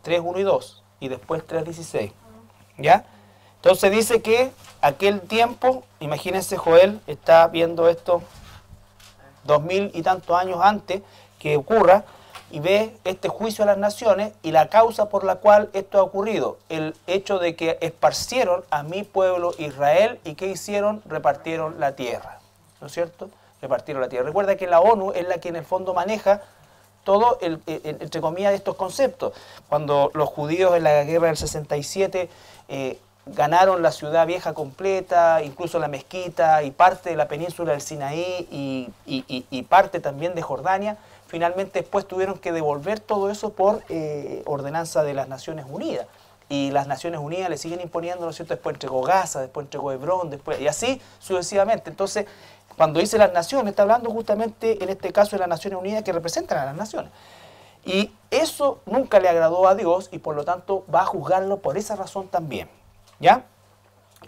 A: 3, 1 y 2. Y después 3, 16. ¿Ya? Entonces dice que aquel tiempo, imagínense, Joel está viendo esto 2000 y tantos años antes que ocurra, y ve este juicio a las naciones y la causa por la cual esto ha ocurrido. El hecho de que esparcieron a mi pueblo Israel, y ¿qué hicieron? Repartieron la tierra. ¿No es cierto? Repartieron la tierra. Recuerda que la ONU es la que en el fondo maneja todo, entre comillas, estos conceptos. Cuando los judíos en la guerra del 67 ganaron la ciudad vieja completa, incluso la mezquita y parte de la península del Sinaí y parte también de Jordania. Finalmente después tuvieron que devolver todo eso por ordenanza de las Naciones Unidas. Y las Naciones Unidas le siguen imponiendo, ¿no es cierto? Después entregó Gaza, después entregó Hebrón, después, y así sucesivamente. Entonces, cuando dice las naciones, está hablando justamente en este caso de las Naciones Unidas que representan a las naciones. Y eso nunca le agradó a Dios y por lo tanto va a juzgarlo por esa razón también. ¿Ya?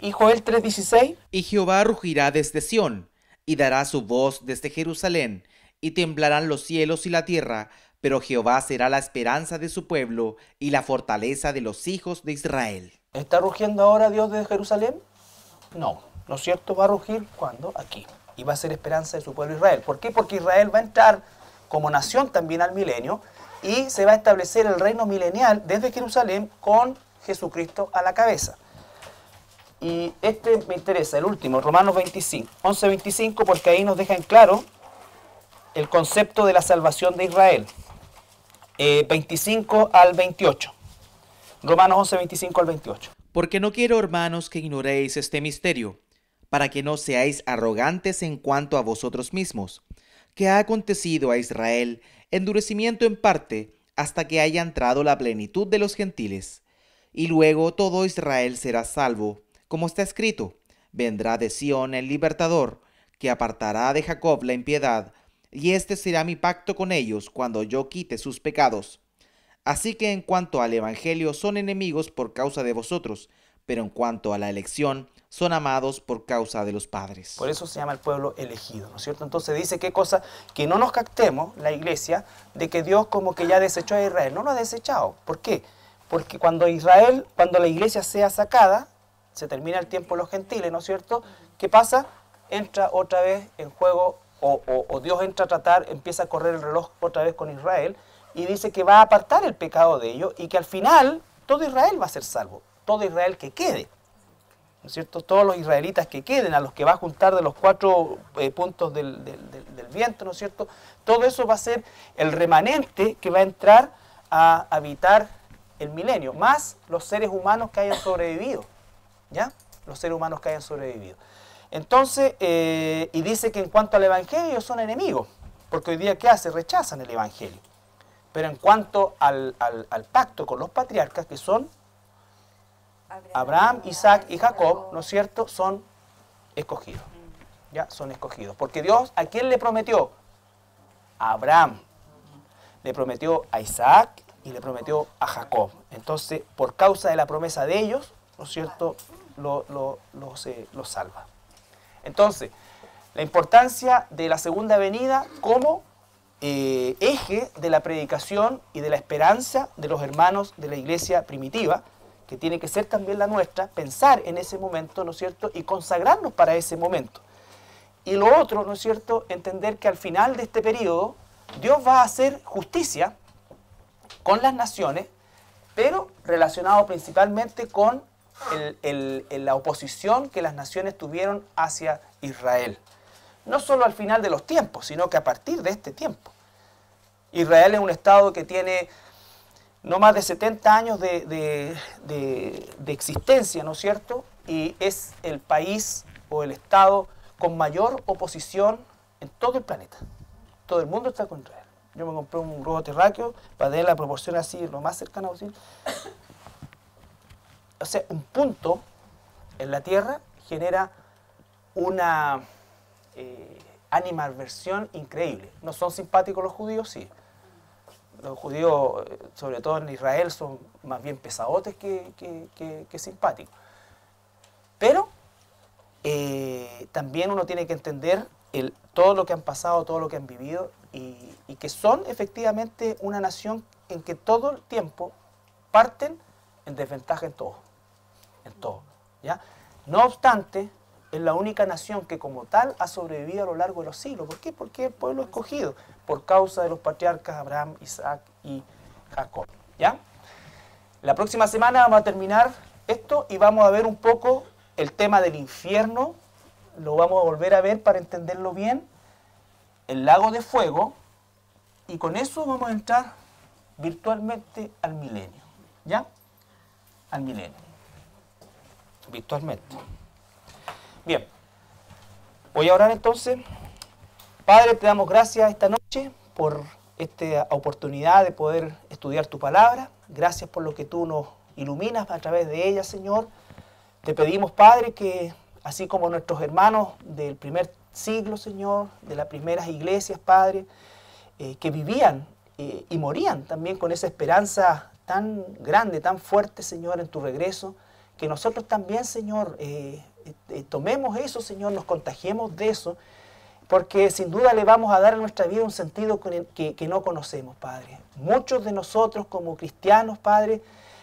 A: Y Joel 3:16.
B: Y Jehová rugirá desde Sión, y dará su voz desde Jerusalén, y temblarán los cielos y la tierra, pero Jehová será la esperanza de su pueblo y la fortaleza de los hijos de Israel.
A: ¿Está rugiendo ahora Dios desde Jerusalén? No, ¿no es cierto? Va a rugir cuando aquí. Y va a ser esperanza de su pueblo Israel. ¿Por qué? Porque Israel va a entrar como nación también al milenio y se va a establecer el reino milenial desde Jerusalén con Jesucristo a la cabeza. Y este me interesa, el último, Romanos 11:25, porque ahí nos deja en claro el concepto de la salvación de Israel. 25 al 28. Romanos 11:25 al 28.
B: Porque no quiero, hermanos, que ignoréis este misterio, para que no seáis arrogantes en cuanto a vosotros mismos, que ha acontecido a Israel endurecimiento en parte, hasta que haya entrado la plenitud de los gentiles. Y luego todo Israel será salvo, como está escrito: vendrá de Sión el libertador, que apartará de Jacob la impiedad, y este será mi pacto con ellos cuando yo quite sus pecados. Así que en cuanto al evangelio son enemigos por causa de vosotros, pero en cuanto a la elección son amados por causa de los padres.
A: Por eso se llama el pueblo elegido, ¿no es cierto? Entonces dice qué cosa, que no nos captemos, la iglesia, de que Dios como que ya desechó a Israel. No lo ha desechado. ¿Por qué? Porque cuando la iglesia sea sacada, se termina el tiempo de los gentiles, ¿no es cierto? ¿Qué pasa? Entra otra vez en juego, o Dios entra a tratar, empieza a correr el reloj otra vez con Israel, y dice que va a apartar el pecado de ellos, y que al final todo Israel va a ser salvo, todo Israel que quede, ¿no es cierto? Todos los israelitas que queden, a los que va a juntar de los 4 puntos del viento, ¿no es cierto? Todo eso va a ser el remanente que va a entrar a habitar el milenio, más los seres humanos que hayan sobrevivido, ¿ya? Los seres humanos que hayan sobrevivido. Entonces, y dice que en cuanto al evangelio ellos son enemigos, porque hoy día ¿qué hace? Rechazan el evangelio. Pero en cuanto al pacto con los patriarcas, que son Abraham, Isaac y Jacob, ¿no es cierto?, son escogidos. Ya, son escogidos. Porque Dios, ¿a quién le prometió? A Abraham. Le prometió a Isaac y le prometió a Jacob. Entonces, por causa de la promesa de ellos, ¿no es cierto?, los salva. Entonces, la importancia de la segunda venida como eje de la predicación y de la esperanza de los hermanos de la iglesia primitiva, que tiene que ser también la nuestra, pensar en ese momento, ¿no es cierto?, y consagrarnos para ese momento. Y lo otro, ¿no es cierto?, entender que al final de este periodo Dios va a hacer justicia con las naciones, pero relacionado principalmente con la oposición que las naciones tuvieron hacia Israel. No solo al final de los tiempos, sino que a partir de este tiempo. Israel es un estado que tiene no más de 70 años de existencia, ¿no es cierto? Y es el país o el estado con mayor oposición en todo el planeta. Todo el mundo está con Israel. Yo me compré un globo terráqueo para tener la proporción así, lo más cercana posible. O sea, un punto en la Tierra genera una animadversión increíble. ¿No son simpáticos los judíos? Sí. Los judíos, sobre todo en Israel, son más bien pesadotes que simpáticos. Pero también uno tiene que entender todo lo que han pasado, todo lo que han vivido, y que son efectivamente una nación en que todo el tiempo parten en desventaja en todo. En todo, ¿ya? No obstante, es la única nación que como tal ha sobrevivido a lo largo de los siglos. ¿Por qué? Porque es el pueblo escogido, por causa de los patriarcas Abraham, Isaac y Jacob, ¿ya? La próxima semana vamos a terminar esto y vamos a ver un poco el tema del infierno. Lo vamos a volver a ver para entenderlo bien, el lago de fuego, y con eso vamos a entrar virtualmente al milenio, ¿ya? Al milenio. virtualmente. Bien, voy a orar entonces. Padre, te damos gracias esta noche por esta oportunidad de poder estudiar tu palabra. Gracias por lo que tú nos iluminas a través de ella, Señor. Te pedimos, Padre, que así como nuestros hermanos del primer siglo, Señor, de las primeras iglesias, Padre, que vivían y morían también con esa esperanza tan grande, tan fuerte, Señor, en tu regreso, que nosotros también, Señor, tomemos eso, Señor, nos contagiemos de eso, porque sin duda le vamos a dar a nuestra vida un sentido que no conocemos, Padre. Muchos de nosotros como cristianos, Padre,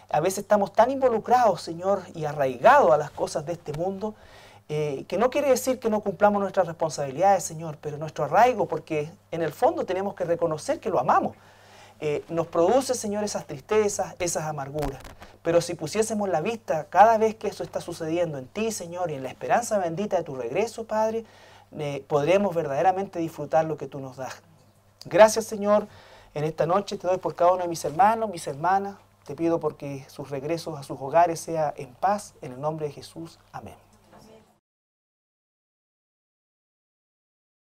A: a veces estamos tan involucrados, Señor, y arraigados a las cosas de este mundo, que no quiere decir que no cumplamos nuestras responsabilidades, Señor, pero nuestro arraigo, porque en el fondo tenemos que reconocer que lo amamos. Nos produce, Señor, esas tristezas, esas amarguras. Pero si pusiésemos la vista cada vez que eso está sucediendo en ti, Señor, y en la esperanza bendita de tu regreso, Padre, podremos verdaderamente disfrutar lo que tú nos das. Gracias, Señor. En esta noche te doy por cada uno de mis hermanos, mis hermanas. Te pido porque sus regresos a sus hogares sea en paz. En el nombre de Jesús. Amén.